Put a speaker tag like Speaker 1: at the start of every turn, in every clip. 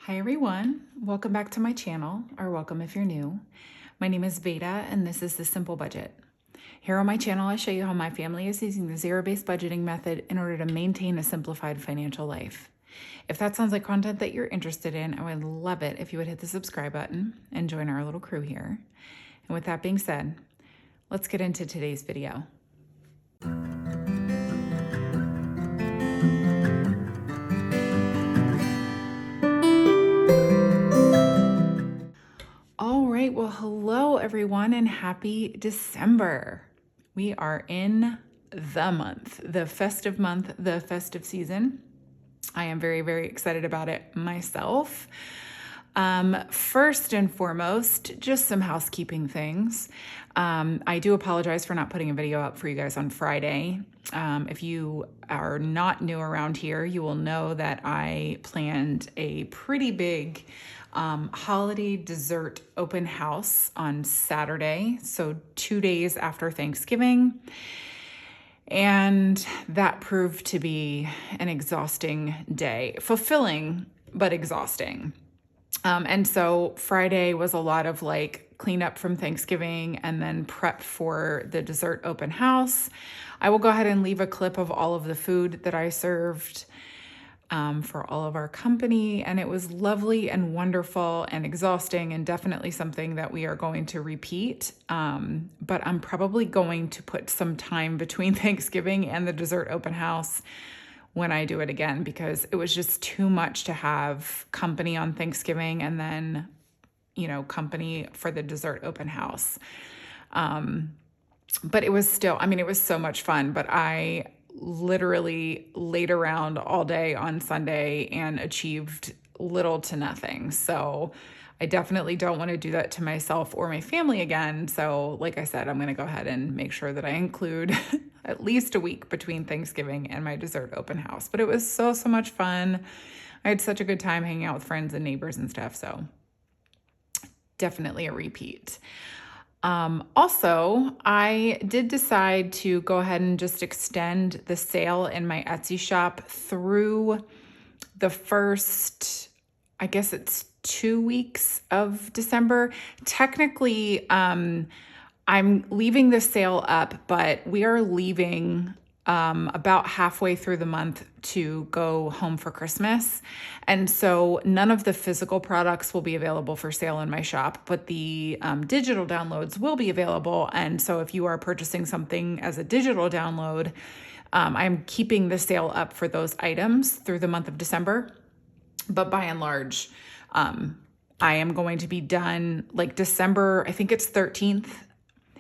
Speaker 1: Hi everyone, welcome back to my channel, or welcome if you're new. My name is Veda and this is The Simple Budget. Here on my channel I show you how my family is using the zero-based budgeting method in order to maintain a simplified financial life. If that sounds like content that you're interested in, I would love it if you would hit the subscribe button and join our little crew here. And with that being said, let's get into today's video. All right, well, hello everyone and happy December. We are in the month, the festive season. I am very, very excited about it myself. First and foremost, just some housekeeping things. I do apologize for not putting a video up for you guys on Friday. If you are not new around here, you will know that I planned a pretty big holiday dessert open house on Saturday, so 2 days after Thanksgiving. And that proved to be an exhausting day, fulfilling, but exhausting. And so Friday was a lot of like cleanup from Thanksgiving and then prep for the dessert open house. I will go ahead and leave a clip of all of the food that I served for all of our company. And it was lovely and wonderful and exhausting and definitely something that we are going to repeat. But I'm probably going to put some time between Thanksgiving and the dessert open house when I do it again, because it was just too much to have company on Thanksgiving and then, company for the dessert open house. But it was still, it was so much fun, but I literally laid around all day on Sunday and achieved little to nothing. So I definitely don't want to do that to myself or my family again. So like I said, I'm going to go ahead and make sure that I include at least a week between Thanksgiving and my dessert open house. But it was so much fun. I had such a good time hanging out with friends and neighbors and stuff. So definitely a repeat. Also, I did decide to go ahead and just extend the sale in my Etsy shop through the first, I guess it's 2 weeks of December. Technically, I'm leaving the sale up, but we are leaving about halfway through the month to go home for Christmas. And so none of the physical products will be available for sale in my shop, but the digital downloads will be available. And so if you are purchasing something as a digital download, I'm keeping the sale up for those items through the month of December. But by and large, I am going to be done like December, I think it's 13th.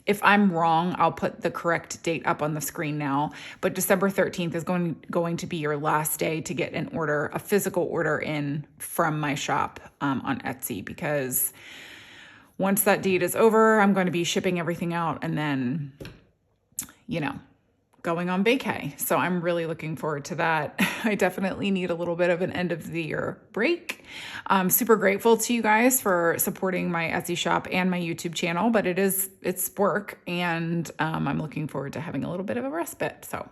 Speaker 1: If I'm wrong, I'll put the correct date up on the screen now. But December 13th is going to be your last day to get an order, a physical order in from my shop on Etsy, because once that date is over, I'm going to be shipping everything out and then, going on vacay. So I'm really looking forward to that. I definitely need a little bit of an end of the year break. I'm super grateful to you guys for supporting my Etsy shop and my YouTube channel, but it's work, and I'm looking forward to having a little bit of a respite. So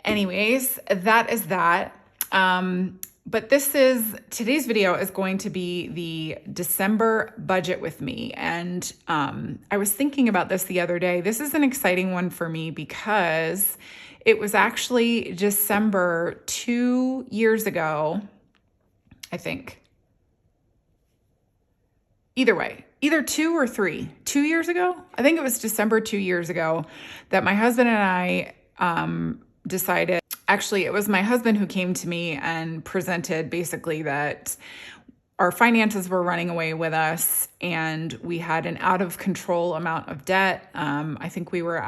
Speaker 1: anyways, that is that. But today's video is going to be the December budget with me. And I was thinking about this the other day. This is an exciting one for me because it was actually December 2 years ago, I think. Either way, either 2 or 3, 2 years ago. I think it was December 2 years ago that my husband and I decided. Actually, it was my husband who came to me and presented basically that our finances were running away with us and we had an out of control amount of debt. I think we were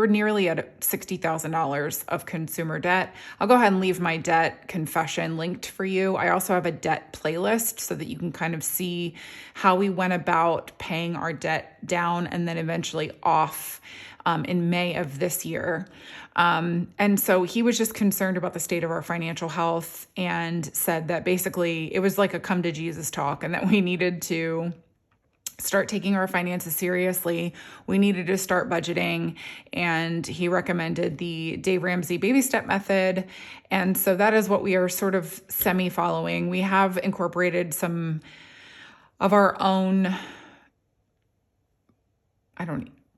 Speaker 1: nearly at $60,000 of consumer debt. I'll go ahead and leave my debt confession linked for you. I also have a debt playlist so that you can kind of see how we went about paying our debt down and then eventually off in May of this year. And so he was just concerned about the state of our financial health and said that basically it was like a come to Jesus talk and that we needed to start taking our finances seriously, we needed to start budgeting. And he recommended the Dave Ramsey baby step method. And so that is what we are sort of semi-following. We have incorporated some of our own,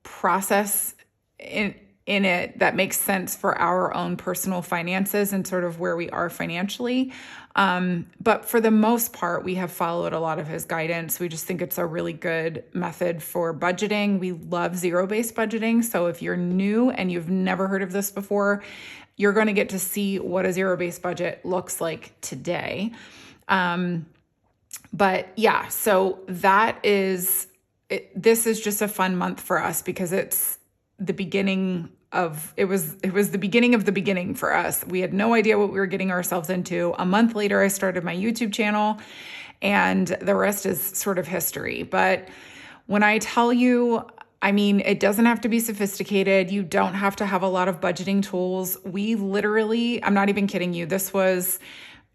Speaker 1: process in it that makes sense for our own personal finances and sort of where we are financially. But for the most part, we have followed a lot of his guidance. We just think it's a really good method for budgeting. We love zero-based budgeting. So if you're new and you've never heard of this before, you're going to get to see what a zero-based budget looks like today. But yeah, so that is it. This is just a fun month for us because it's the beginning of it was the beginning of the beginning for us. We had no idea what we were getting ourselves into. A month later, I started my YouTube channel, and the rest is sort of history. But when I tell you, I mean, it doesn't have to be sophisticated. You don't have to have a lot of budgeting tools. We literally, I'm not even kidding you. This was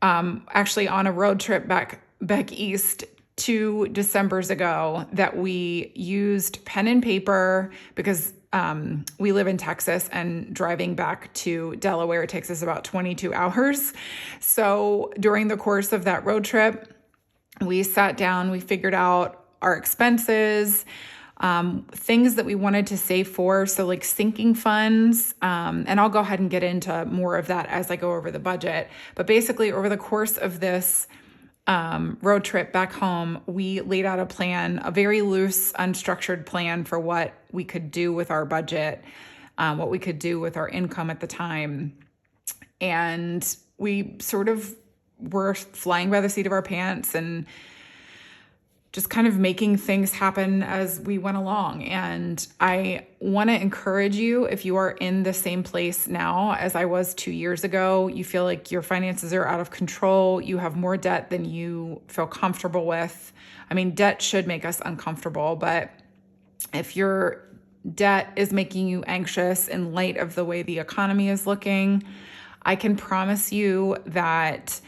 Speaker 1: actually on a road trip back east 2 Decembers ago that we used pen and paper because we live in Texas, and driving back to Delaware takes us about 22 hours. So during the course of that road trip, we sat down, we figured out our expenses, things that we wanted to save for. So like sinking funds, and I'll go ahead and get into more of that as I go over the budget. But basically over the course of this road trip back home, we laid out a plan, a very loose, unstructured plan for what we could do with our budget, what we could do with our income at the time. And we sort of were flying by the seat of our pants and just kind of making things happen as we went along. And I want to encourage you, if you are in the same place now as I was 2 years ago, you feel like your finances are out of control, you have more debt than you feel comfortable with. I mean, debt should make us uncomfortable, but if your debt is making you anxious in light of the way the economy is looking, I can promise you that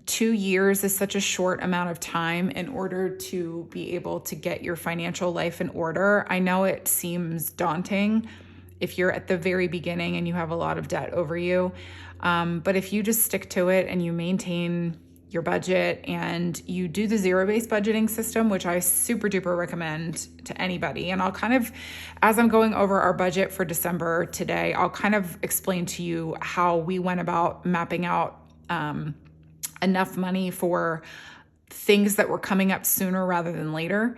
Speaker 1: 2 years is such a short amount of time in order to be able to get your financial life in order. I know it seems daunting if you're at the very beginning and you have a lot of debt over you. But if you just stick to it and you maintain your budget and you do the zero-based budgeting system, which I super duper recommend to anybody. And I'll kind of, as I'm going over our budget for December today, I'll kind of explain to you how we went about mapping out enough money for things that were coming up sooner rather than later,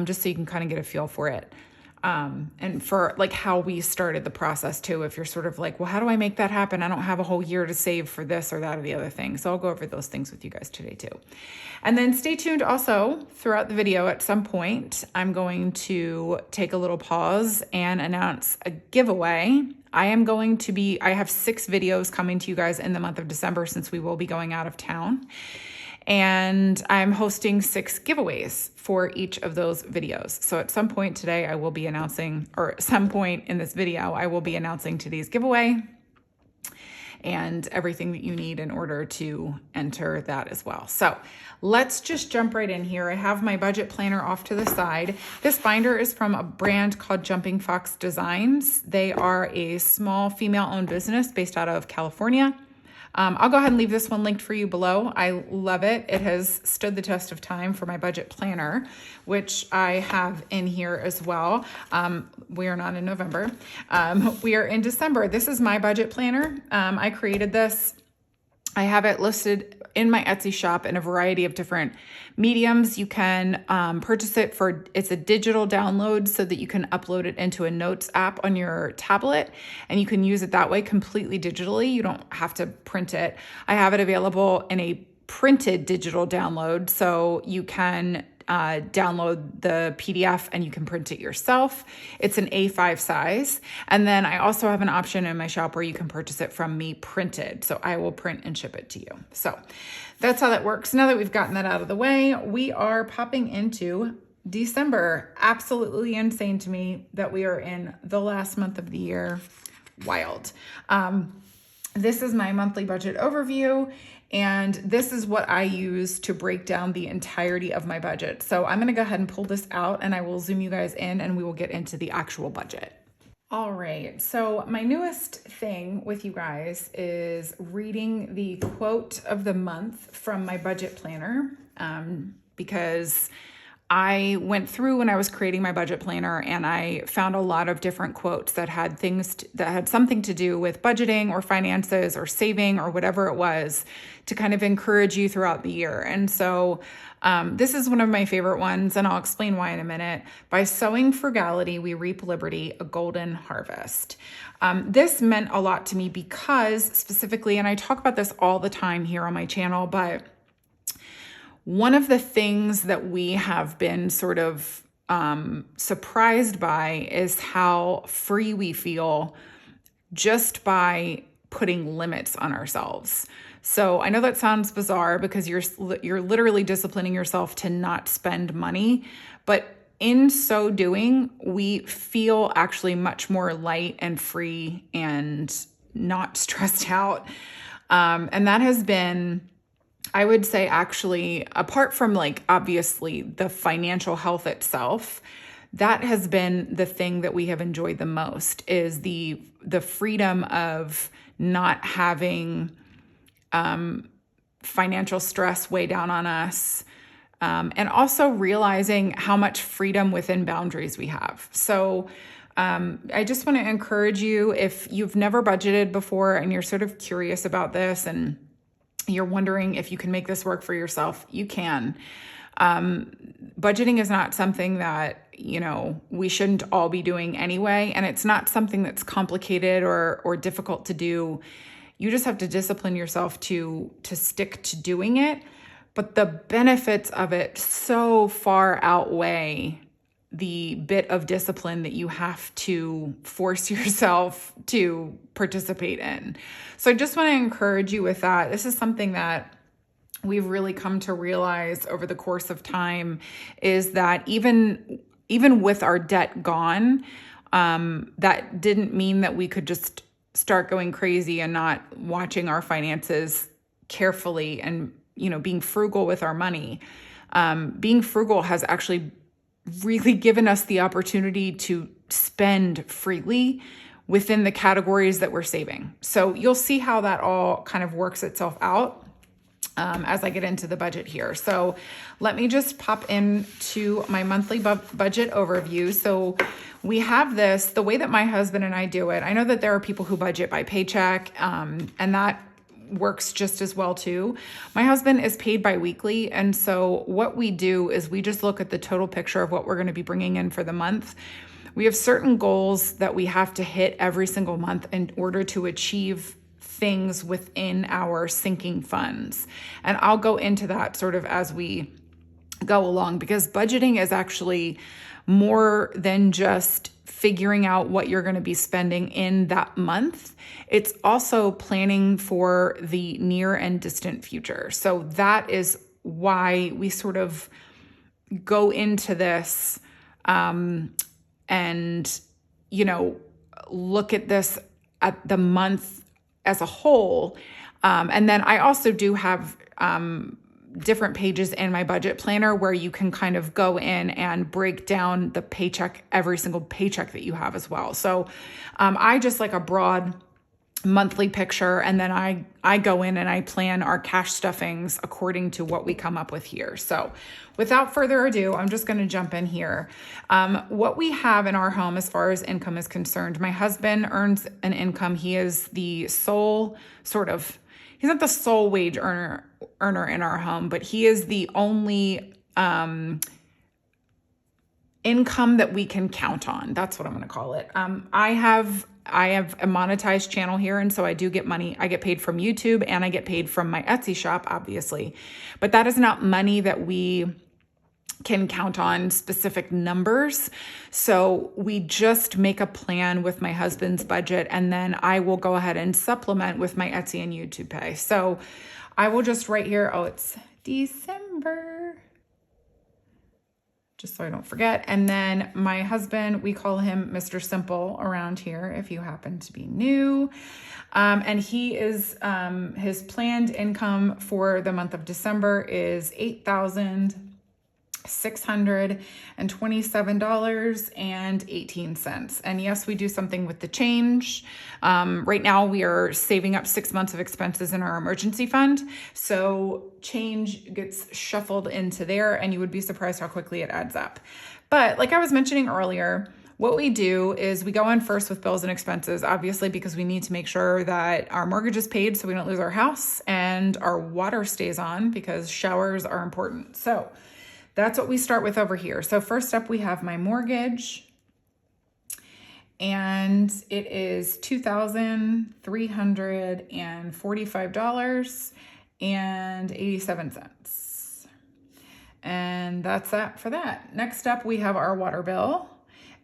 Speaker 1: just so you can kind of get a feel for it. And for like how we started the process too, if you're sort of like, well, how do I make that happen? I don't have a whole year to save for this or that or the other thing. So I'll go over those things with you guys today too. And then stay tuned also throughout the video. At some point, I'm going to take a little pause and announce a giveaway. I have 6 videos coming to you guys in the month of December since we will be going out of town. And I'm hosting 6 giveaways for each of those videos. So at some point today, I will be announcing, or at some point in this video, I will be announcing today's giveaway and everything that you need in order to enter that as well. So let's just jump right in here. I have my budget planner off to the side. This binder is from a brand called Jumping Fox Designs. They are a small female-owned business based out of California. I'll go ahead and leave this one linked for you below. I love it. It has stood the test of time for my budget planner, which I have in here as well. We are not in November. We are in December. This is my budget planner. I created this. I have it listed in my Etsy shop in a variety of different mediums. You can purchase it it's a digital download so that you can upload it into a notes app on your tablet and you can use it that way completely digitally. You don't have to print it. I have it available in a printed digital download, so you can download the PDF and you can print it yourself. It's an A5 size. And then I also have an option in my shop where you can purchase it from me printed. So I will print and ship it to you. So that's how that works. Now that we've gotten that out of the way, we are popping into December. Absolutely insane to me that we are in the last month of the year. Wild. This is my monthly budget overview. And this is what I use to break down the entirety of my budget. So I'm going to go ahead and pull this out and I will zoom you guys in and we will get into the actual budget. All right, so my newest thing with you guys is reading the quote of the month from my budget planner, because I went through when I was creating my budget planner and I found a lot of different quotes that had that had something to do with budgeting or finances or saving or whatever it was to kind of encourage you throughout the year. And so this is one of my favorite ones, and I'll explain why in a minute. By sowing frugality, we reap liberty, a golden harvest. This meant a lot to me because specifically, and I talk about this all the time here on my channel, but one of the things that we have been sort of surprised by is how free we feel just by putting limits on ourselves. So I know that sounds bizarre because you're literally disciplining yourself to not spend money, but in so doing, we feel actually much more light and free and not stressed out. And that has been, I would say, actually, apart from like obviously the financial health itself, that has been the thing that we have enjoyed the most, is the freedom of not having financial stress weigh down on us, and also realizing how much freedom within boundaries we have. So I just want to encourage you, if you've never budgeted before and you're sort of curious about this and you're wondering if you can make this work for yourself, you can. Budgeting is not something that, we shouldn't all be doing anyway. And it's not something that's complicated or difficult to do. You just have to discipline yourself to stick to doing it. But the benefits of it so far outweigh the bit of discipline that you have to force yourself to participate in. So I just want to encourage you with that. This is something that we've really come to realize over the course of time, is that even with our debt gone, that didn't mean that we could just start going crazy and not watching our finances carefully and, being frugal with our money. Being frugal has actually really given us the opportunity to spend freely within the categories that we're saving. So you'll see how that all kind of works itself out as I get into the budget here. So let me just pop into my monthly budget overview. So we have this, the way that my husband and I do it. I know that there are people who budget by paycheck, and that works just as well too. My husband is paid biweekly. And so what we do is we just look at the total picture of what we're going to be bringing in for the month. We have certain goals that we have to hit every single month in order to achieve things within our sinking funds. And I'll go into that sort of as we go along, because budgeting is actually more than just figuring out what you're going to be spending in that month. It's also planning for the near and distant future. So that is why we sort of go into this and, look at this at the month as a whole. And then I also do have different pages in my budget planner where you can kind of go in and break down the paycheck, every single paycheck that you have as well. So I just like a broad monthly picture, and then I go in and I plan our cash stuffings according to what we come up with here. So without further ado, I'm just going to jump in here. What we have in our home as far as income is concerned, my husband earns an income. He is the sole he's not the sole wage earner in our home, but he is the only income that we can count on. That's what I'm going to call it. I have a monetized channel here, and so I do get money. I get paid from YouTube and I get paid from my Etsy shop, obviously. But that is not money that we can count on specific numbers. So we just make a plan with my husband's budget, and then I will go ahead and supplement with my Etsy and YouTube pay. So I will just write here, it's December. just so I don't forget. And then my husband, we call him Mr. Simple around here if you happen to be new. And he is, his planned income for the month of December is $8,627.18. And yes, we do something with the change. Right now we are saving up 6 months of expenses in our emergency fund. So change gets shuffled into there and you would be surprised how quickly it adds up. But like I was mentioning earlier, what we do is we go in first with bills and expenses, obviously, because we need to make sure that our mortgage is paid so we don't lose our house and our water stays on because showers are important. So that's what we start with over here. So first up, we have my mortgage, and it is $2,345.87. And that's that for that. Next up, we have our water bill.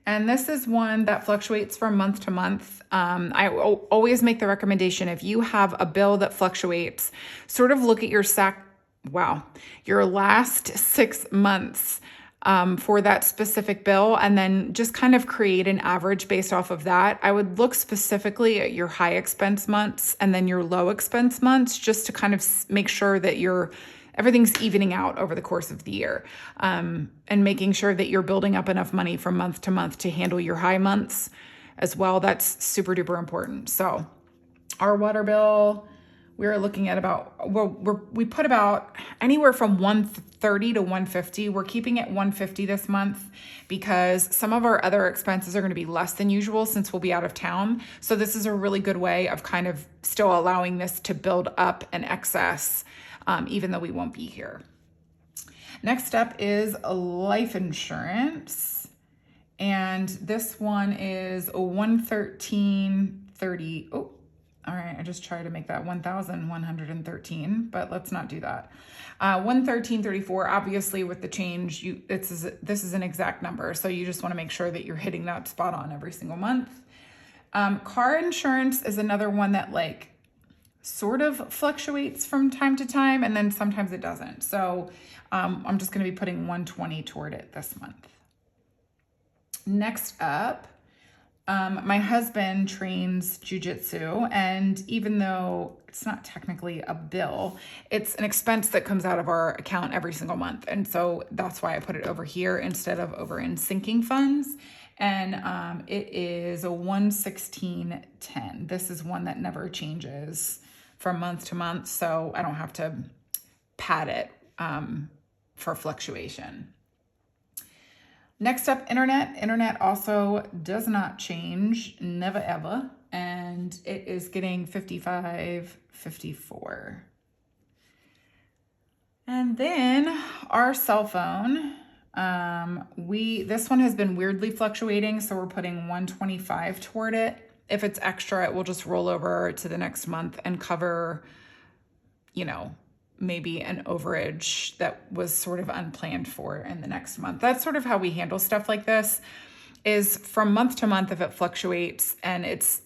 Speaker 1: And this is one that fluctuates from month to month. I always make the recommendation, if you have a bill that fluctuates, sort of look at your your last 6 months for that specific bill, and then just kind of create an average based off of that. I would look specifically at your high expense months and then your low expense months, just to kind of make sure that everything's evening out over the course of the year, and making sure that you're building up enough money from month to month to handle your high months as well. That's super duper important. So our water bill, we're looking at we put about anywhere from 130 to 150. We're keeping it 150 this month because some of our other expenses are going to be less than usual since we'll be out of town. So this is a really good way of kind of still allowing this to build up an excess, even though we won't be here. Next up is life insurance. And this one is a 113.30. Oh, all right. I just tried to make that 1,113, but let's not do that. 113.34, obviously with the change, this is an exact number. So you just want to make sure that you're hitting that spot on every single month. Car insurance is another one that sort of fluctuates from time to time, and then sometimes it doesn't. So I'm just going to be putting 120 toward it this month. Next up, my husband trains jujitsu, and even though it's not technically a bill, it's an expense that comes out of our account every single month. And so that's why I put it over here instead of over in sinking funds. And it is a 116.10. This is one that never changes from month to month, so I don't have to pad it for fluctuation. Next up, internet. Internet also does not change, never ever, and it is getting $55.54. And then our cell phone, this one has been weirdly fluctuating, so we're putting 125 toward it. If it's extra, it will just roll over to the next month and cover, maybe an overage that was sort of unplanned for in the next month. That's sort of how we handle stuff like this, is from month to month. If it fluctuates and it's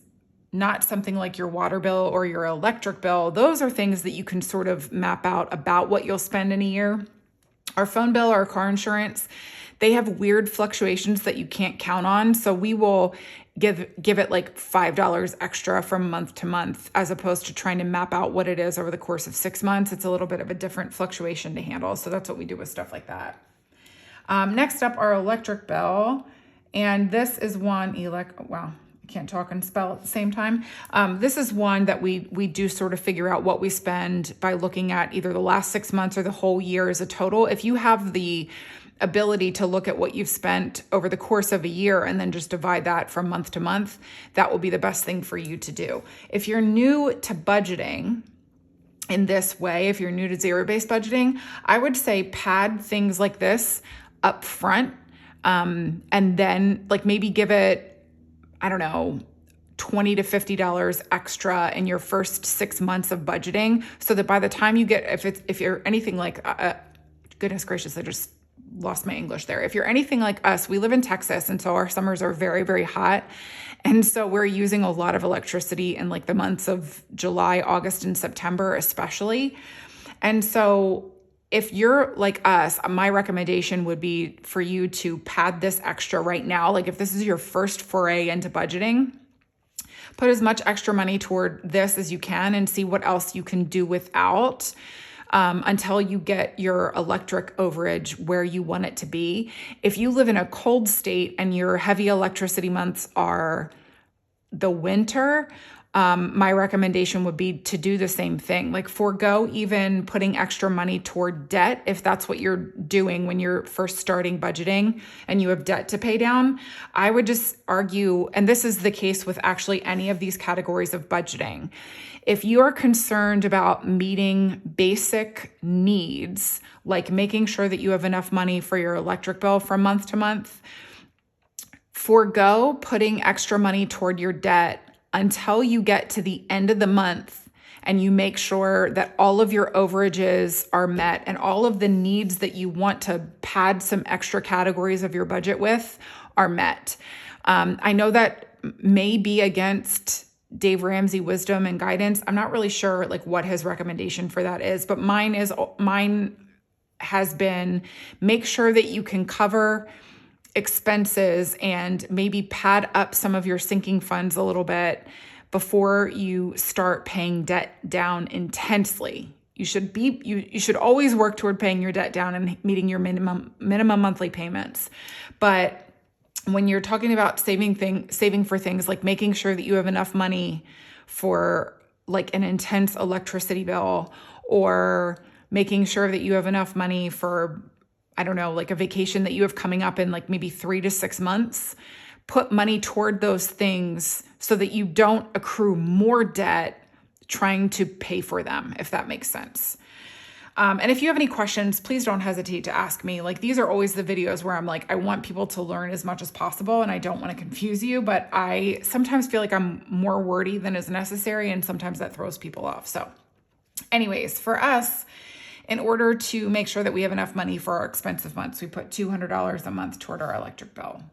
Speaker 1: not something like your water bill or your electric bill, those are things that you can sort of map out about what you'll spend in a year. Our phone bill, our car insurance, they have weird fluctuations that you can't count on. So we will give it $5 extra from month to month, as opposed to trying to map out what it is over the course of 6 months. It's a little bit of a different fluctuation to handle. So that's what we do with stuff like that. Next up, our electric bill. And this is one I can't talk and spell at the same time. This is one that we do sort of figure out what we spend by looking at either the last 6 months or the whole year as a total. If you have the ability to look at what you've spent over the course of a year and then just divide that from month to month, that will be the best thing for you to do. If you're new to budgeting in this way, if you're new to zero-based budgeting, I would say pad things like this up front, and then maybe give it, $20 to $50 extra in your first 6 months of budgeting, so that by the time you get, if you're anything like, goodness gracious, I just lost my English there. If you're anything like us, we live in Texas, and so our summers are very, very hot. And so we're using a lot of electricity in the months of July, August, and September, especially. And so if you're like us, my recommendation would be for you to pad this extra right now. Like if this is your first foray into budgeting, put as much extra money toward this as you can and see what else you can do without until you get your electric overage where you want it to be. If you live in a cold state and your heavy electricity months are the winter, my recommendation would be to do the same thing, like forego even putting extra money toward debt. If that's what you're doing when you're first starting budgeting and you have debt to pay down, I would just argue, and this is the case with actually any of these categories of budgeting. If you're concerned about meeting basic needs, like making sure that you have enough money for your electric bill from month to month, forego putting extra money toward your debt until you get to the end of the month and you make sure that all of your overages are met and all of the needs that you want to pad some extra categories of your budget with are met. I know that may be against Dave Ramsey wisdom and guidance. I'm not really sure like what his recommendation for that is, but mine has been make sure that you can cover expenses and maybe pad up some of your sinking funds a little bit before you start paying debt down intensely. You should always work toward paying your debt down and meeting your minimum monthly payments. But when you're talking about saving for things like making sure that you have enough money for like an intense electricity bill, or making sure that you have enough money for, I don't know, like a vacation that you have coming up in like maybe 3 to 6 months, put money toward those things so that you don't accrue more debt trying to pay for them, if that makes sense. And if you have any questions, please don't hesitate to ask me. Like these are always the videos where I'm like, I want people to learn as much as possible and I don't want to confuse you, but I sometimes feel like I'm more wordy than is necessary and sometimes that throws people off. So anyways, for us, in order to make sure that we have enough money for our expensive months, we put $200 a month toward our electric bill.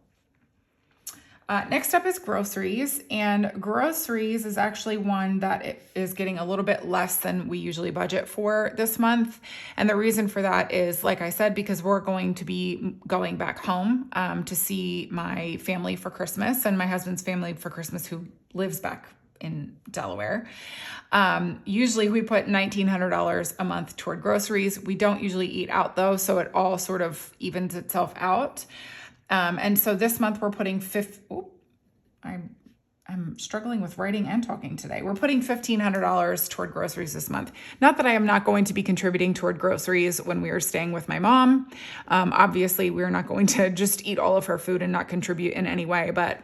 Speaker 1: Next up is groceries, and groceries is actually one that is getting a little bit less than we usually budget for this month. And the reason for that is, like I said, because we're going to be going back home to see my family for Christmas and my husband's family for Christmas who lives back in Delaware. Usually we put $1,900 a month toward groceries. We don't usually eat out though, so it all sort of evens itself out. And so this month we're putting I'm struggling with writing and talking today. We're putting $1,500 toward groceries this month. Not that I am not going to be contributing toward groceries when we are staying with my mom. Obviously we're not going to just eat all of her food and not contribute in any way, but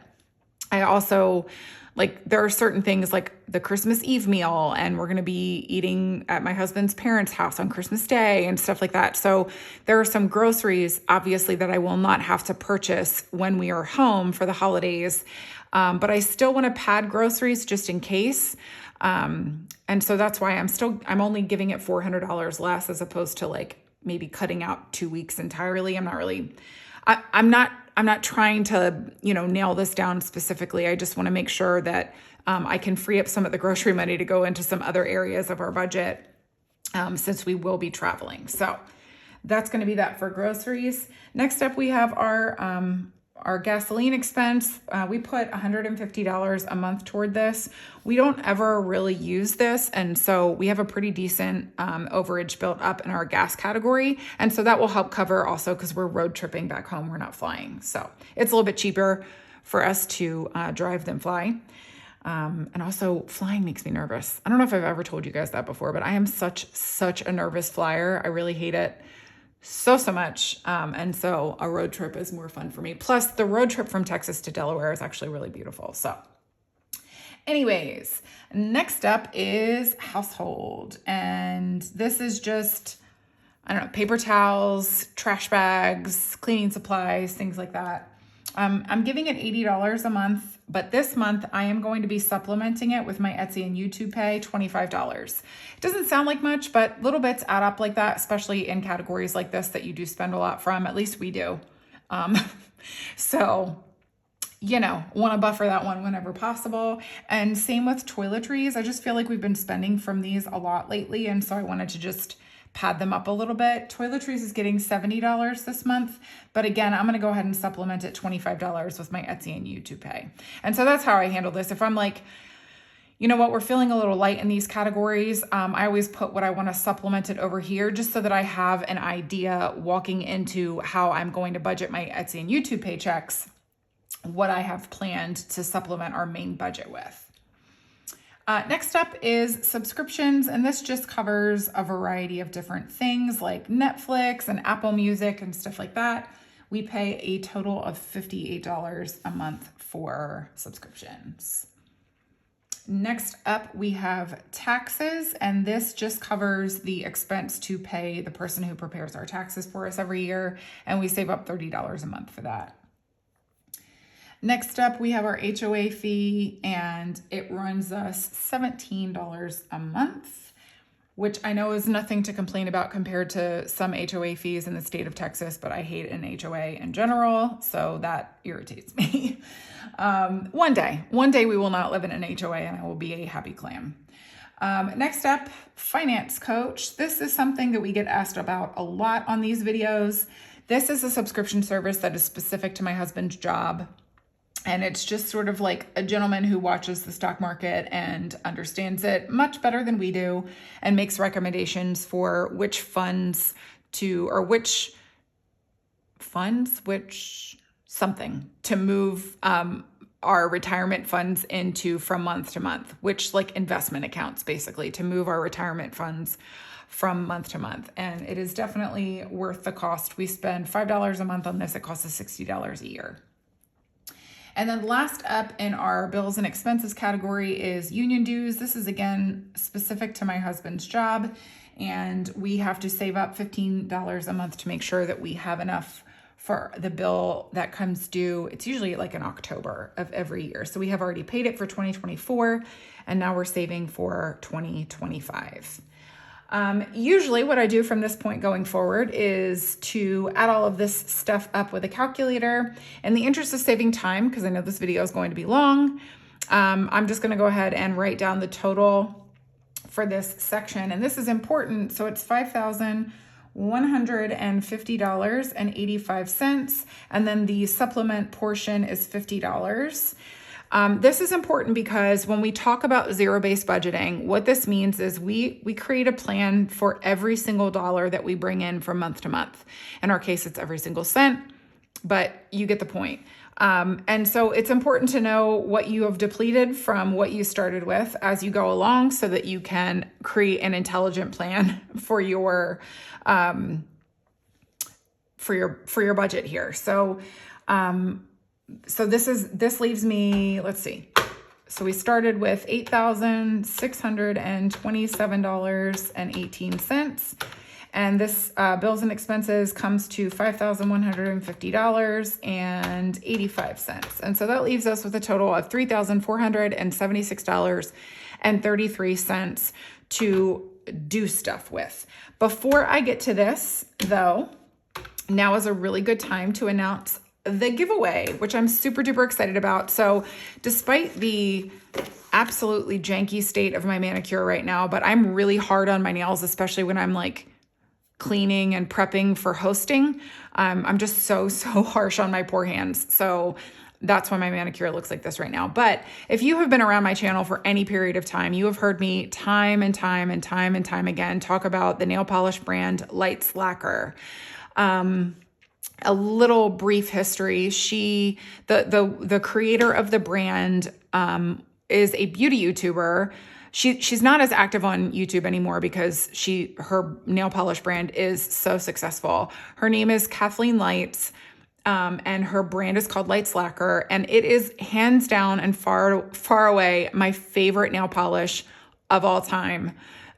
Speaker 1: I also like there are certain things like the Christmas Eve meal, and we're going to be eating at my husband's parents' house on Christmas Day and stuff like that. So there are some groceries, obviously, that I will not have to purchase when we are home for the holidays. But I still want to pad groceries just in case. And so that's why I'm only giving it $400 less as opposed to like maybe cutting out 2 weeks entirely. I'm not trying to, nail this down specifically. I just want to make sure that I can free up some of the grocery money to go into some other areas of our budget since we will be traveling. So that's going to be that for groceries. Next up, we have our gasoline expense. We put $150 a month toward this. We don't ever really use this. And so we have a pretty decent overage built up in our gas category. And so that will help cover also because we're road tripping back home. We're not flying. So it's a little bit cheaper for us to drive than fly. And also flying makes me nervous. I don't know if I've ever told you guys that before, but I am such a nervous flyer. I really hate it so much. And so a road trip is more fun for me. Plus the road trip from Texas to Delaware is actually really beautiful. So anyways, next up is household. And this is just, paper towels, trash bags, cleaning supplies, things like that. I'm giving it $80 a month, but this month I am going to be supplementing it with my Etsy and YouTube pay, $25. It doesn't sound like much, but little bits add up like that, especially in categories like this that you do spend a lot from, at least we do. So, want to buffer that one whenever possible. And same with toiletries. I just feel like we've been spending from these a lot lately. And so I wanted to just pad them up a little bit. Toiletries is getting $70 this month, but again, I'm going to go ahead and supplement it $25 with my Etsy and YouTube Pay. And so that's how I handle this. If I'm like, you know what, we're feeling a little light in these categories, I always put what I want to supplement it over here just so that I have an idea walking into how I'm going to budget my Etsy and YouTube paychecks, what I have planned to supplement our main budget with. Next up is subscriptions, and this just covers a variety of different things like Netflix and Apple Music and stuff like that. We pay a total of $58 a month for subscriptions. Next up, we have taxes, and this just covers the expense to pay the person who prepares our taxes for us every year, and we save up $30 a month for that. Next up, we have our HOA fee, and it runs us $17 a month, which I know is nothing to complain about compared to some HOA fees in the state of Texas, but I hate an HOA in general, so that irritates me. One day we will not live in an HOA and I will be a happy clam. Next up, finance coach. This is something that we get asked about a lot on these videos. This is a subscription service that is specific to my husband's job. And it's just sort of like a gentleman who watches the stock market and understands it much better than we do and makes recommendations for which funds to, or which move our retirement funds into from month to month, which like investment accounts basically to move our retirement funds from month to month. And it is definitely worth the cost. We spend $5 a month on this. It costs us $60 a year. And then last up in our bills and expenses category is union dues. This is again specific to my husband's job, and we have to save up $15 a month to make sure that we have enough for the bill that comes due. It's usually like in October of every year. So we have already paid it for 2024, and now we're saving for 2025. Usually what I do from this point going forward is to add all of this stuff up with a calculator. In the interest of saving time, because I know this video is going to be long, I'm just going to go ahead and write down the total for this section. And this is important. So it's $5,150.85. And then the supplement portion is $50. This is important because when we talk about zero-based budgeting, what this means is we create a plan for every single dollar that we bring in from month to month. In our case, it's every single cent, but you get the point. And so it's important to know what you have depleted from what you started with as you go along so that you can create an intelligent plan for your budget here. So this leaves me, let's see. So we started with $8,627.18. And this bills and expenses comes to $5,150.85. And so that leaves us with a total of $3,476.33 to do stuff with. Before I get to this, though, now is a really good time to announce the giveaway, which I'm super duper excited about. So despite the absolutely janky state of my manicure right now, but I'm really hard on my nails, especially when I'm like cleaning and prepping for hosting. I'm just so harsh on my poor hands. So that's why my manicure looks like this right now. But if you have been around my channel for any period of time, you have heard me time and time again talk about the nail polish brand Lights Lacquer. A little brief history. The creator of the brand is a beauty YouTuber. She's not as active on YouTube anymore because her nail polish brand is so successful. Her name is Kathleen Lights, and her brand is called Lights Lacquer, and it is hands down and far away my favorite nail polish of all time.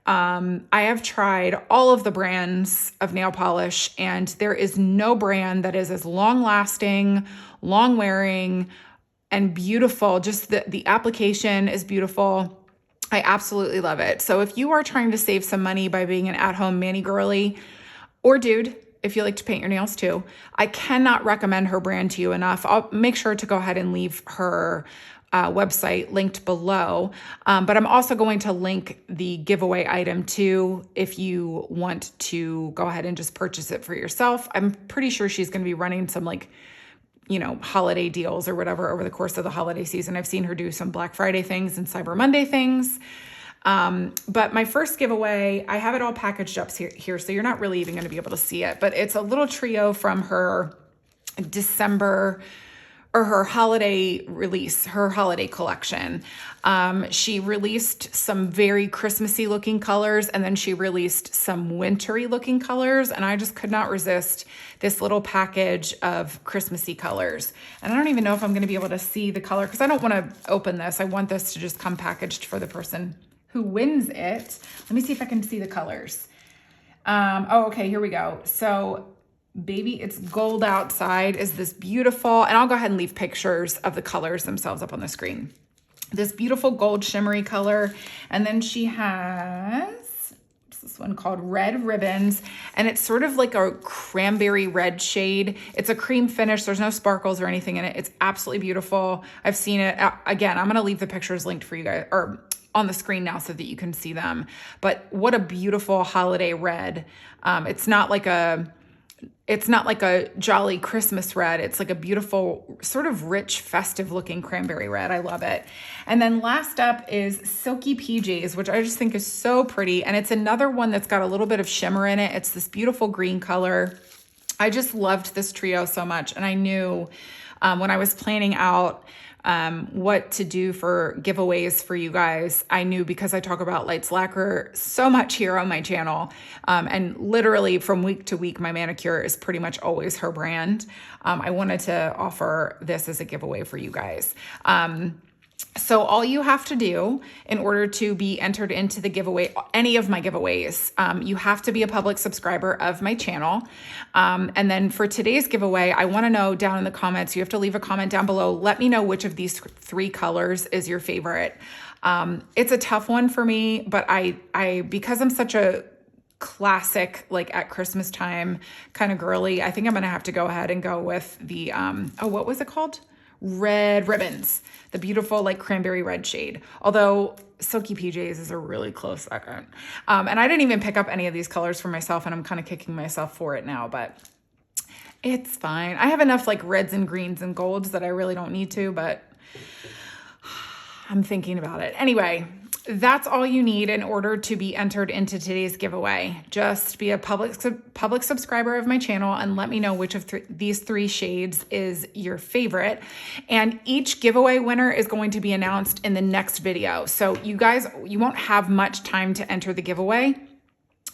Speaker 1: I have tried all of the brands of nail polish, and there is no brand that is as long-lasting, long-wearing, and beautiful. Just the application is beautiful. I absolutely love it. So if you are trying to save some money by being an at-home mani girly, or dude, if you like to paint your nails too, I cannot recommend her brand to you enough. I'll make sure to go ahead and leave her website linked below. But I'm also going to link the giveaway item too, if you want to go ahead and just purchase it for yourself. I'm pretty sure she's going to be running some holiday deals or whatever over the course of the holiday season. I've seen her do some Black Friday things and Cyber Monday things. But my first giveaway, I have it all packaged up here, so you're not really even going to be able to see it, but it's a little trio from her December or her holiday release, her holiday collection. She released some very Christmassy looking colors, and then she released some wintry looking colors, and I just could not resist this little package of Christmassy colors. And I don't even know if I'm gonna be able to see the color because I don't wanna open this. I want this to just come packaged for the person who wins it. Let me see if I can see the colors. Okay, here we go. So Baby It's Gold Outside is this beautiful, and I'll go ahead and leave pictures of the colors themselves up on the screen. This beautiful gold shimmery color. And then she has, what's this one called? Red Ribbons. And it's sort of like a cranberry red shade. It's a cream finish. There's no sparkles or anything in it. It's absolutely beautiful. I've seen it. Again, I'm going to leave the pictures linked for you guys, or on the screen now so that you can see them. But what a beautiful holiday red. It's not like a jolly Christmas red. It's like a beautiful, sort of rich, festive looking cranberry red. I love it. And then last up is Silky PJs, which I just think is so pretty. And it's another one that's got a little bit of shimmer in it. It's this beautiful green color. I just loved this trio so much. And I knew when I was planning out what to do for giveaways for you guys, I knew, because I talk about Lights Lacquer so much here on my channel, and literally from week to week, my manicure is pretty much always her brand. I wanted to offer this as a giveaway for you guys. So all you have to do in order to be entered into the giveaway, any of my giveaways, you have to be a public subscriber of my channel. And then for today's giveaway, I want to know down in the comments, you have to leave a comment down below. Let me know which of these three colors is your favorite. It's a tough one for me, but because I'm such a classic, like at Christmas time kind of girly, I think I'm going to have to go ahead and go with the, what was it called? Red Ribbons, the beautiful like cranberry red shade. Although Silky PJs is a really close second. And I didn't even pick up any of these colors for myself, and I'm kind of kicking myself for it now, but it's fine. I have enough like reds and greens and golds that I really don't need to, but I'm thinking about it. Anyway, that's all you need in order to be entered into today's giveaway. Just be a public subscriber of my channel and let me know which of these three shades is your favorite. And each giveaway winner is going to be announced in the next video. So you guys, you won't have much time to enter the giveaway,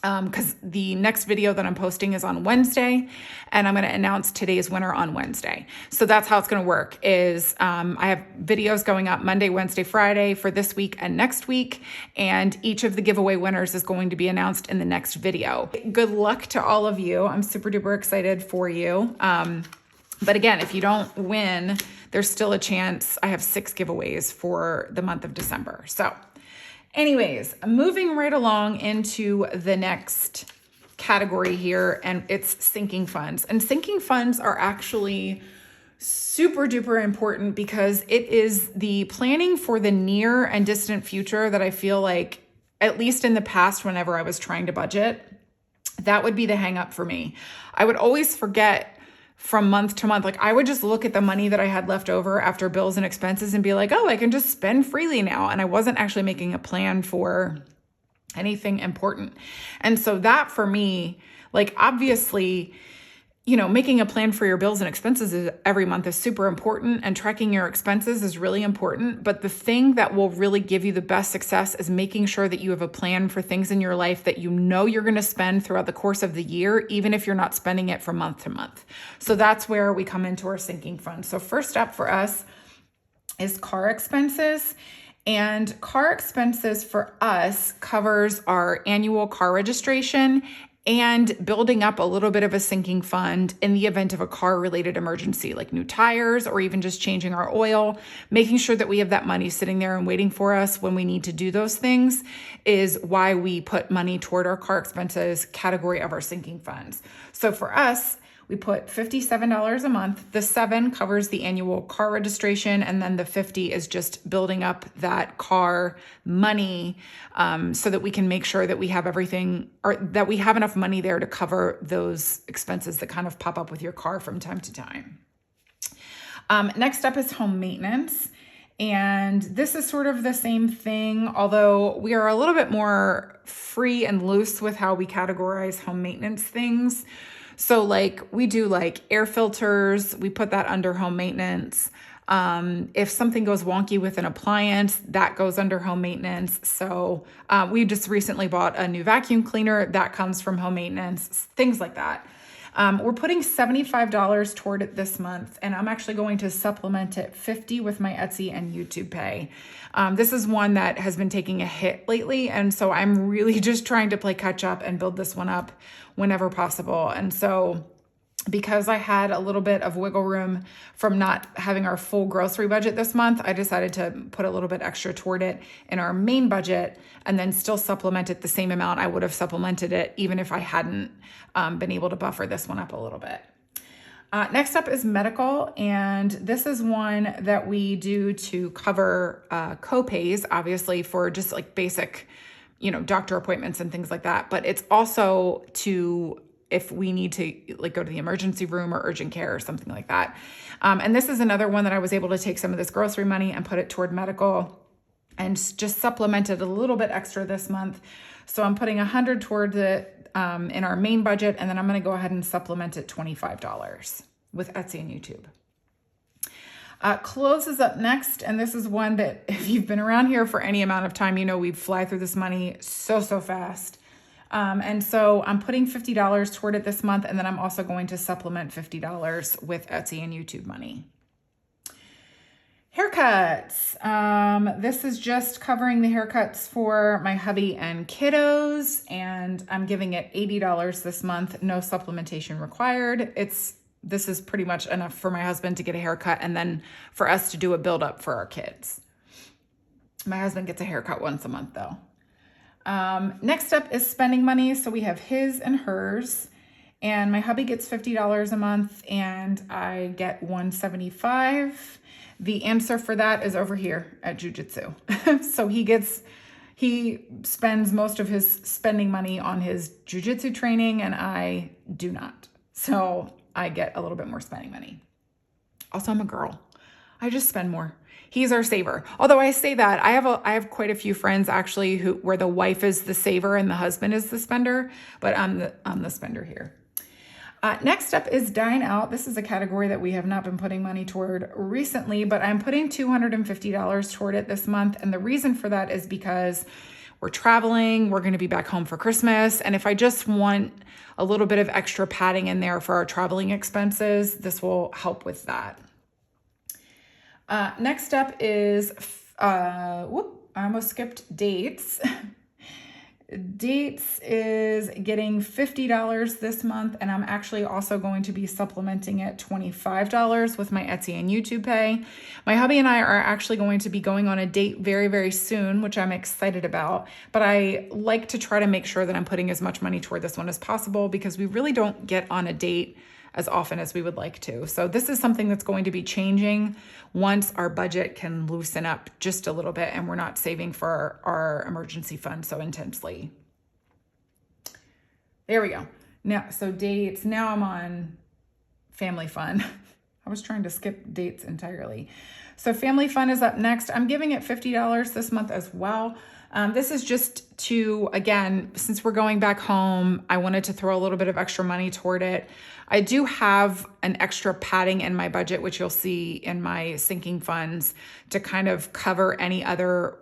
Speaker 1: because the next video that I'm posting is on Wednesday, and I'm going to announce today's winner on Wednesday. So that's how it's going to work is I have videos going up Monday, Wednesday, Friday for this week and next week, and each of the giveaway winners is going to be announced in the next video. Good luck to all of you. I'm super duper excited for you. But again, if you don't win, there's still a chance. I have 6 giveaways for the month of December. So anyways, moving right along into the next category here, and it's sinking funds. And sinking funds are actually super duper important because it is the planning for the near and distant future that I feel like, at least in the past, whenever I was trying to budget, that would be the hang up for me. I would always forget from month to month. Like I would just look at the money that I had left over after bills and expenses and be like, oh, I can just spend freely now. And I wasn't actually making a plan for anything important. And so that for me, like obviously, making a plan for your bills and expenses every month is super important, and tracking your expenses is really important. But the thing that will really give you the best success is making sure that you have a plan for things in your life that you know you're going to spend throughout the course of the year, even if you're not spending it from month to month. So that's where we come into our sinking fund. So first up for us is car expenses. And car expenses for us covers our annual car registration and building up a little bit of a sinking fund in the event of a car-related emergency, like new tires or even just changing our oil. Making sure that we have that money sitting there and waiting for us when we need to do those things is why we put money toward our car expenses category of our sinking funds. So for us, We put $57 a month. The $7 covers the annual car registration, and then the $50 is just building up that car money so that we can make sure that we have everything, or that we have enough money there to cover those expenses that kind of pop up with your car from time to time. Next up is home maintenance. And this is sort of the same thing, although we are a little bit more free and loose with how we categorize home maintenance things. So like we do like air filters, we put that under home maintenance. If something goes wonky with an appliance, that goes under home maintenance. So we just recently bought a new vacuum cleaner that comes from home maintenance, things like that. We're putting $75 toward it this month, and I'm actually going to supplement it $50 with my Etsy and YouTube pay. This is one that has been taking a hit lately, and so I'm really just trying to play catch up and build this one up whenever possible. And so because I had a little bit of wiggle room from not having our full grocery budget this month, I decided to put a little bit extra toward it in our main budget and then still supplement it the same amount I would have supplemented it even if I hadn't been able to buffer this one up a little bit. Next up is medical, and this is one that we do to cover co-pays, obviously for just like basic, doctor appointments and things like that. But it's also to if we need to like go to the emergency room or urgent care or something like that. And this is another one that I was able to take some of this grocery money and put it toward medical and just supplemented a little bit extra this month. So I'm putting $100 towards it in our main budget, and then I'm going to go ahead and supplement it $25 with Etsy and YouTube. Clothes is up next, and this is one that if you've been around here for any amount of time, we fly through this money so fast. And so I'm putting $50 toward it this month, and then I'm also going to supplement $50 with Etsy and YouTube money. Haircuts. This is just covering the haircuts for my hubby and kiddos, and I'm giving it $80 this month, no supplementation required. This is pretty much enough for my husband to get a haircut and then for us to do a build up for our kids. My husband gets a haircut once a month though. Next up is spending money. So we have his and hers, and my hubby gets $50 a month and I get $175. The answer for that is over here at Jiu-Jitsu. So he spends most of his spending money on his Jiu-Jitsu training, and I do not. So I get a little bit more spending money. Also, I'm a girl. I just spend more. He's our saver. Although I say that, I have quite a few friends actually where the wife is the saver and the husband is the spender, but I'm the spender here. Next up is dine out. This is a category that we have not been putting money toward recently, but I'm putting $250 toward it this month. And the reason for that is because we're traveling, we're going to be back home for Christmas. And if I just want a little bit of extra padding in there for our traveling expenses, this will help with that. Next up is, I almost skipped dates. Dates is getting $50 this month, and I'm actually also going to be supplementing it $25 with my Etsy and YouTube pay. My hubby and I are actually going to be going on a date very, very soon, which I'm excited about, but I like to try to make sure that I'm putting as much money toward this one as possible because we really don't get on a date as often as we would like to. So this is something that's going to be changing once our budget can loosen up just a little bit and we're not saving for our emergency fund so intensely. There we go. Now, so dates, now I'm on family fun. I was trying to skip dates entirely. So family fun is up next. I'm giving it $50 this month as well. This is just to, again, since we're going back home, I wanted to throw a little bit of extra money toward it. I do have an extra padding in my budget, which you'll see in my sinking funds, to kind of cover any other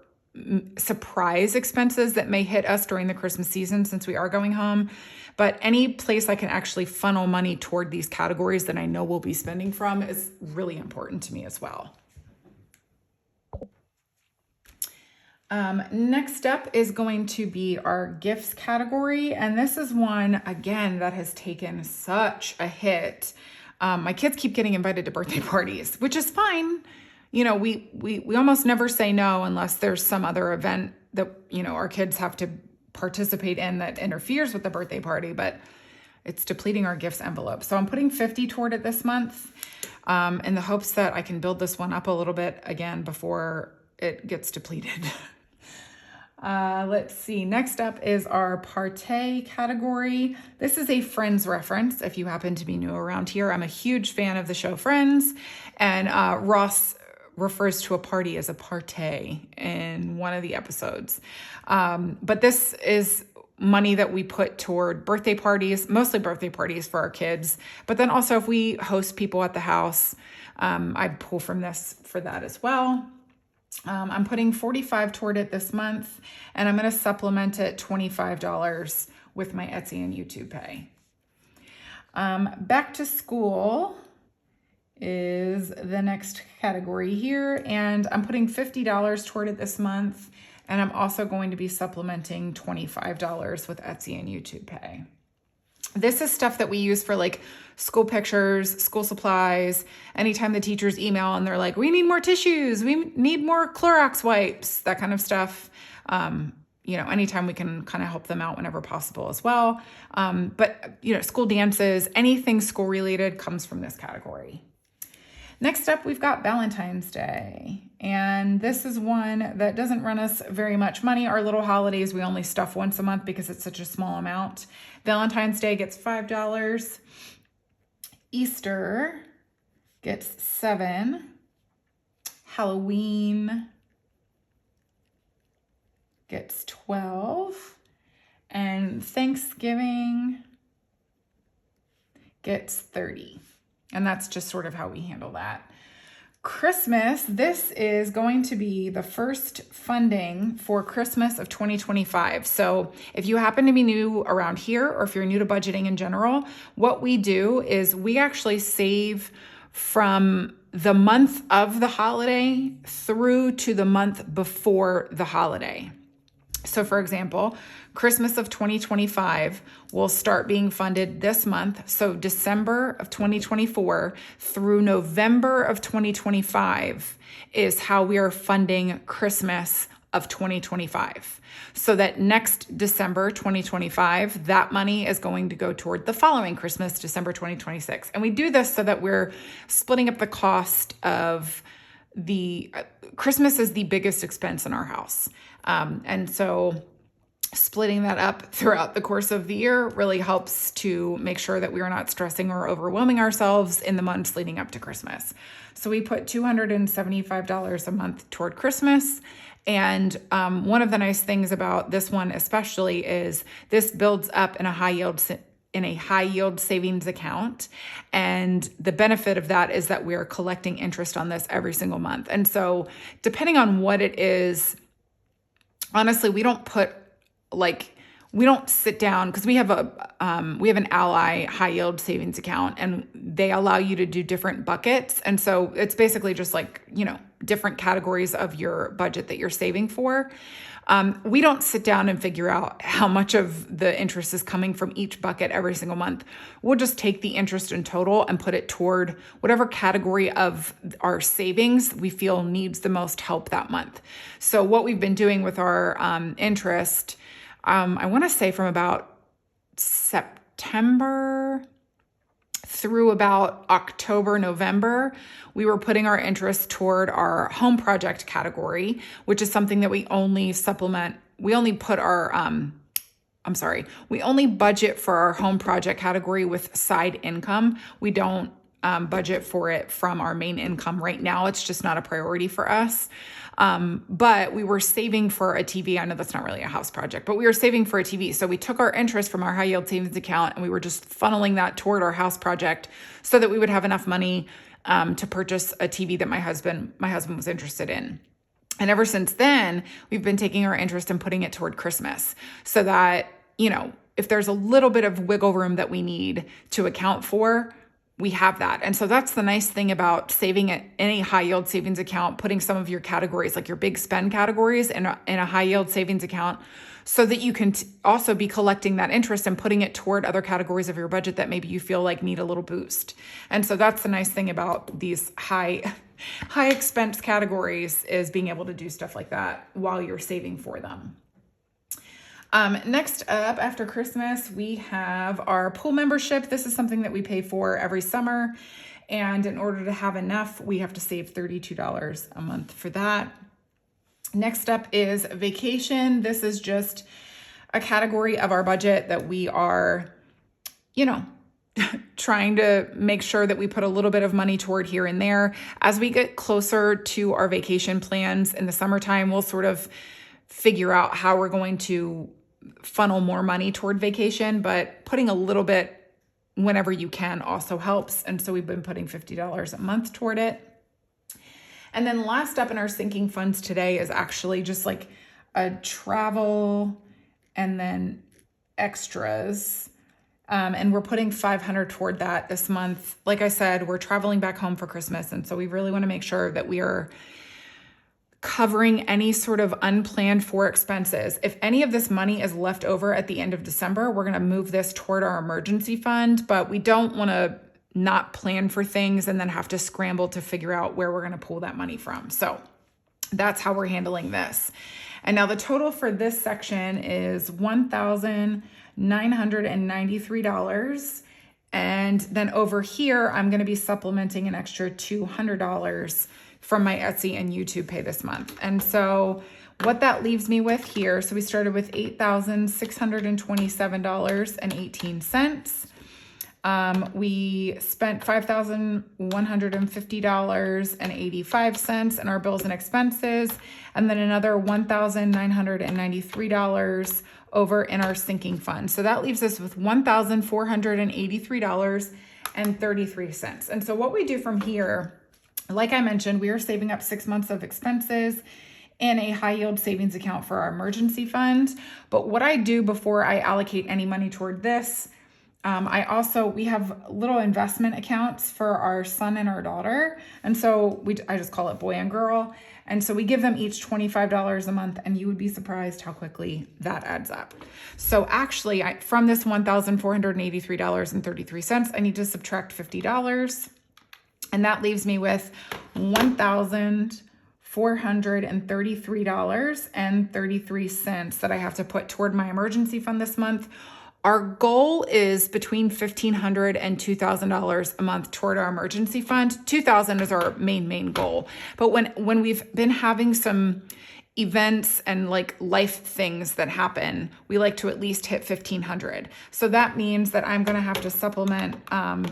Speaker 1: surprise expenses that may hit us during the Christmas season since we are going home. But any place I can actually funnel money toward these categories that I know we'll be spending from is really important to me as well. Next up is going to be our gifts category. And this is one, again, that has taken such a hit. My kids keep getting invited to birthday parties, which is fine. We almost never say no unless there's some other event that, our kids have to participate in that interferes with the birthday party. But it's depleting our gifts envelope. So I'm putting 50 toward it this month in the hopes that I can build this one up a little bit again before it gets depleted. Let's see. Next up is our Partay category. This is a Friends reference. If you happen to be new around here, I'm a huge fan of the show Friends, and Ross refers to a party as a partay in one of the episodes. But this is money that we put toward birthday parties, mostly birthday parties for our kids. But then also if we host people at the house, I pull from this for that as well. I'm putting $45 toward it this month, and I'm going to supplement it $25 with my Etsy and YouTube pay. Back to school is the next category here, and I'm putting $50 toward it this month, and I'm also going to be supplementing $25 with Etsy and YouTube pay. This is stuff that we use for like school pictures, school supplies, anytime the teachers email and they're like, we need more tissues, we need more Clorox wipes, that kind of stuff. Anytime we can kind of help them out whenever possible as well. But school dances, anything school related comes from this category. Next up, we've got Valentine's Day. And this is one that doesn't run us very much money. Our little holidays, we only stuff once a month because it's such a small amount. Valentine's Day gets $5. Easter gets $7. Halloween gets $12. And Thanksgiving gets $30. And that's just sort of how we handle that. Christmas, this is going to be the first funding for Christmas of 2025. So if you happen to be new around here, or if you're new to budgeting in general, what we do is we actually save from the month of the holiday through to the month before the holiday. So for example, Christmas of 2025 will start being funded this month. So December of 2024 through November of 2025 is how we are funding Christmas of 2025. So that next December 2025, that money is going to go toward the following Christmas, December 2026. And we do this so that we're splitting up the cost of the Christmas is the biggest expense in our house. And so splitting that up throughout the course of the year really helps to make sure that we are not stressing or overwhelming ourselves in the months leading up to Christmas. So we put $275 a month toward Christmas. And one of the nice things about this one especially is this builds up in a high yield savings account. And the benefit of that is that we are collecting interest on this every single month. And so depending on what it is, honestly, we don't sit down because we have an Ally high yield savings account, and they allow you to do different buckets. And so it's basically just different categories of your budget that you're saving for. We don't sit down and figure out how much of the interest is coming from each bucket every single month. We'll just take the interest in total and put it toward whatever category of our savings we feel needs the most help that month. So what we've been doing with our interest, I want to say from about September through about October, November, we were putting our interest toward our home project category, which is something that we only supplement. We only put our, we only budget for our home project category with side income. We don't budget for it from our main income right now. It's just not a priority for us. But we were saving for a TV. I know that's not really a house project, but we were saving for a TV. So we took our interest from our high yield savings account and we were just funneling that toward our house project so that we would have enough money to purchase a TV that my husband was interested in. And ever since then, we've been taking our interest and putting it toward Christmas so that, if there's a little bit of wiggle room that we need to account for, we have that. And so that's the nice thing about saving it in a high yield savings account, putting some of your categories, like your big spend categories in a high yield savings account, so that you can also be collecting that interest and putting it toward other categories of your budget that maybe you feel like need a little boost. And so that's the nice thing about these high expense categories, is being able to do stuff like that while you're saving for them. Next up, after Christmas, we have our pool membership. This is something that we pay for every summer. And in order to have enough, we have to save $32 a month for that. Next up is vacation. This is just a category of our budget that we are, trying to make sure that we put a little bit of money toward here and there. As we get closer to our vacation plans in the summertime, we'll sort of figure out how we're going to funnel more money toward vacation, but putting a little bit whenever you can also helps. And so we've been putting $50 a month toward it. And then last up in our sinking funds today is actually just like a travel and then extras. And we're putting $500 toward that this month. Like I said, we're traveling back home for Christmas. And so we really want to make sure that we are covering any sort of unplanned for expenses. If any of this money is left over at the end of December, we're going to move this toward our emergency fund, but we don't want to not plan for things and then have to scramble to figure out where we're going to pull that money from. So that's how we're handling this. And now the total for this section is $1,993. And then over here, I'm going to be supplementing an extra $200 from my Etsy and YouTube pay this month. And so what that leaves me with here, so we started with $8,627.18. We spent $5,150.85 in our bills and expenses, and then another $1,993 over in our sinking fund. So that leaves us with $1,483.33. And so what we do from here, like I mentioned, we are saving up 6 months of expenses in a high yield savings account for our emergency fund. But what I do before I allocate any money toward this, we have little investment accounts for our son and our daughter. And so I just call it boy and girl. And so we give them each $25 a month, and you would be surprised how quickly that adds up. So actually, from this $1,483.33, I need to subtract $50. And that leaves me with $1,433.33 that I have to put toward my emergency fund this month. Our goal is between $1,500 and $2,000 a month toward our emergency fund. $2,000 is our main goal. But when we've been having some events and like life things that happen, we like to at least hit $1,500. So that means that I'm going to have to supplement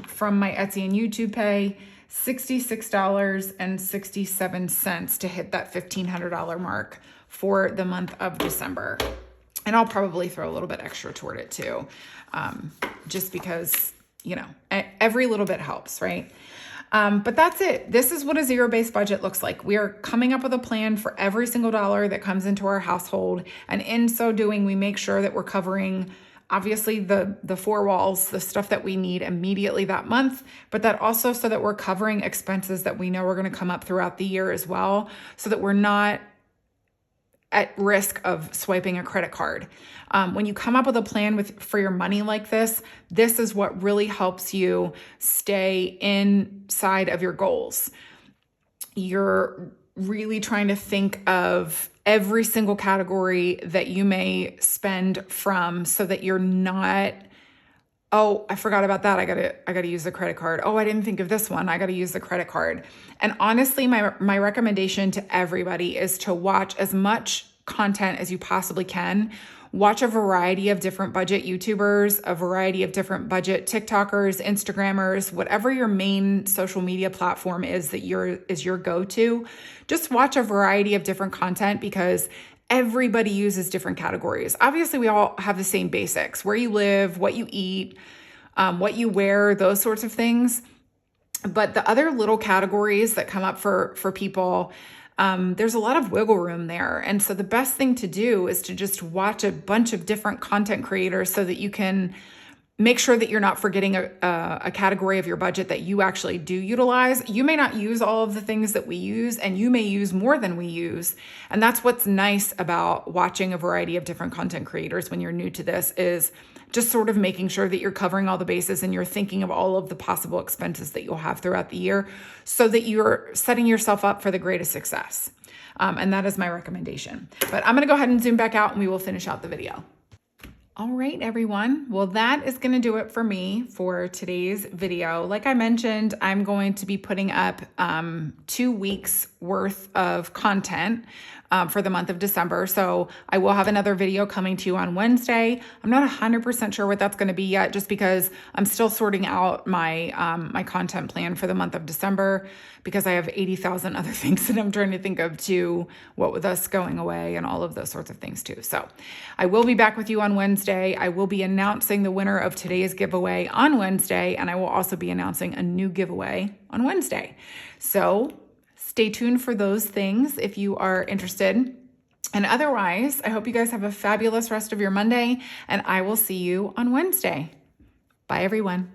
Speaker 1: from my Etsy and YouTube pay $66.67 to hit that $1,500 mark for the month of December. And I'll probably throw a little bit extra toward it too, just because, every little bit helps, right? But that's it. This is what a zero-based budget looks like. We are coming up with a plan for every single dollar that comes into our household. And in so doing, we make sure that we're covering obviously the four walls, the stuff that we need immediately that month, but that also so that we're covering expenses that we know are going to come up throughout the year as well, so that we're not at risk of swiping a credit card. When you come up with a plan for your money like this is what really helps you stay inside of your goals. You're really trying to think of every single category that you may spend from, so that you're not, oh, I forgot about that. I gotta use the credit card. Oh, I didn't think of this one. I gotta use the credit card. And honestly, my recommendation to everybody is to watch as much content as you possibly can. Watch a variety of different budget YouTubers, a variety of different budget TikTokers, Instagrammers, whatever your main social media platform is that is your go-to. Just watch a variety of different content, because everybody uses different categories. Obviously, we all have the same basics: where you live, what you eat, what you wear, those sorts of things. But the other little categories that come up for people, there's a lot of wiggle room there. And so the best thing to do is to just watch a bunch of different content creators, so that you can make sure that you're not forgetting a category of your budget that you actually do utilize. You may not use all of the things that we use, and you may use more than we use. And that's what's nice about watching a variety of different content creators when you're new to this, is just sort of making sure that you're covering all the bases and you're thinking of all of the possible expenses that you'll have throughout the year, so that you're setting yourself up for the greatest success. And that is my recommendation. But I'm going to go ahead and zoom back out, and we will finish out the video. All right, everyone. Well, that is going to do it for me for today's video. Like I mentioned, I'm going to be putting up 2 weeks worth of content for the month of December. So I will have another video coming to you on Wednesday. I'm not 100% sure what that's going to be yet, just because I'm still sorting out my my content plan for the month of December, because I have 80,000 other things that I'm trying to think of too, what with us going away and all of those sorts of things too. So I will be back with you on Wednesday. I will be announcing the winner of today's giveaway on Wednesday, and I will also be announcing a new giveaway on Wednesday. So stay tuned for those things if you are interested. And otherwise, I hope you guys have a fabulous rest of your Monday, and I will see you on Wednesday. Bye, everyone.